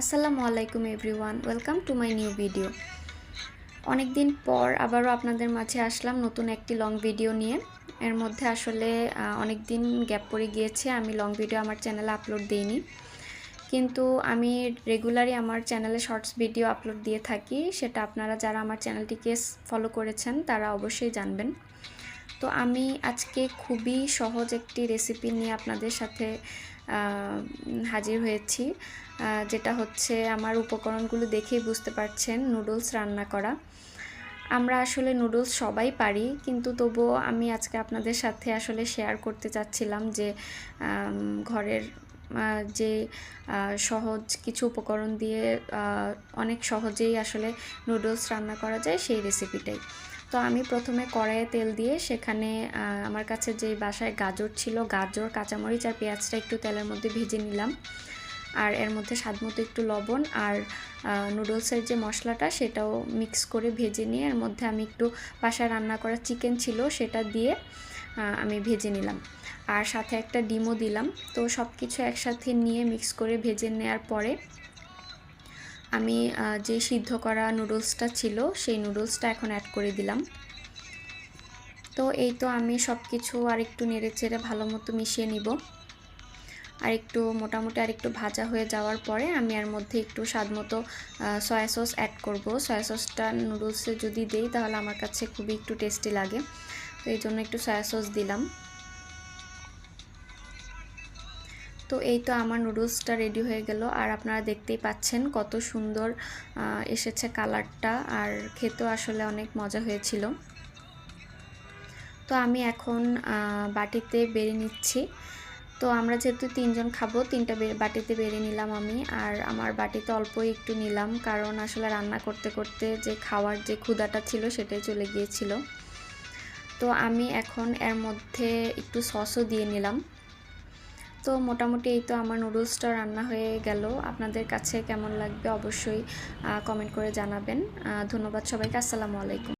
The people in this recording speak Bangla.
আসসালামু আলাইকুম everyone, welcome to my new video. অনেক দিন পর আবারও আপনাদের মাঝে আসলাম নতুন একটি লং ভিডিও নিয়ে। এর মধ্যে আসলে অনেক দিন গ্যাপ পড়ে গিয়েছে, আমি লং ভিডিও আমার চ্যানেলে আপলোড দিইনি, কিন্তু আমি রেগুলারই আমার চ্যানেলে শর্টস ভিডিও আপলোড দিয়ে থাকি। সেটা আপনারা যারা আমার চ্যানেলটিকে ফলো করেছেন তারা অবশ্যই জানবেন। তো আমি আজকে খুবই সহজ একটি রেসিপি নিয়ে আপনাদের সাথে হাজির হয়েছি, যেটা হচ্ছে আমার উপকরণগুলো দেখেই বুঝতে পারছেন, নুডলস রান্না করা। আমরা আসলে নুডলস সবাই পারি, কিন্তু তবুও আমি আজকে আপনাদের সাথে আসলে শেয়ার করতে চাচ্ছিলাম যে ঘরের যে সহজ কিছু উপকরণ দিয়ে অনেক সহজেই আসলে নুডলস রান্না করা যায় সেই রেসিপিটাই। তো আমি প্রথমে কড়াইয়ে তেল দিয়ে সেখানে আমার কাছে যে বাসায় গাজর ছিল, গাজর, কাঁচামরিচ আর পেঁয়াজটা একটু তেলের মধ্যে ভেজে নিলাম। আর এর মধ্যে স্বাদমতো একটু লবণ আর নুডলসের যে মশলাটা সেটাও মিক্স করে ভেজে নিয়ে এর মধ্যে আমি একটু বাসায় রান্না করা চিকেন ছিল সেটা দিয়ে আমি ভেজে নিলাম, আর সাথে একটা ডিমও দিলাম। তো সব কিছু একসাথে নিয়ে মিক্স করে ভেজে নেওয়ার পরে আমি যে সিদ্ধ করা নুডলসটা ছিল সেই নুডলসটা এখন অ্যাড করে দিলাম। তো এই তো আমি সব কিছু আর একটু নেড়ে চেড়ে ভালো মতো মিশিয়ে নিব। আর একটু মোটামুটি আর একটু ভাজা হয়ে যাওয়ার পরে আমি এর মধ্যে একটু স্বাদমতো সয়া সস অ্যাড করব। সয়া সসটা নুডলসে যদি দেই তাহলে আমার কাছে খুবই একটু টেস্টি লাগে, তো এই জন্য একটু সয়া সস দিলাম। তো এই তো আমার নুডলসটা রেডি হয়ে গেল, আর আপনারা দেখতেই পাচ্ছেন কত সুন্দর এসেছে কালারটা, আর খেতেও আসলে অনেক মজা হয়েছিল। তো আমি এখন বাটিতে বেড়ে নিচ্ছি। তো আমরা যেহেতু 3 জন খাবো, 3টা বাটিতে বেড়ে নিলাম আমি, আর আমার বাটিতে অল্পই একটু নিলাম, কারণ আসলে রান্না করতে করতে যে খাওয়ার যে ক্ষুধাটা ছিল সেটাই চলে গিয়েছিল। তো আমি এখন এর মধ্যে একটু সসও দিয়ে নিলাম। তো মোটামুটি এই তো আমার নুডলসটা রান্না হয়ে গেল। আপনাদের কাছে কেমন লাগবে অবশ্যই কমেন্ট করে জানাবেন। ধন্যবাদ সবাইকে। আসসালামু আলাইকুম।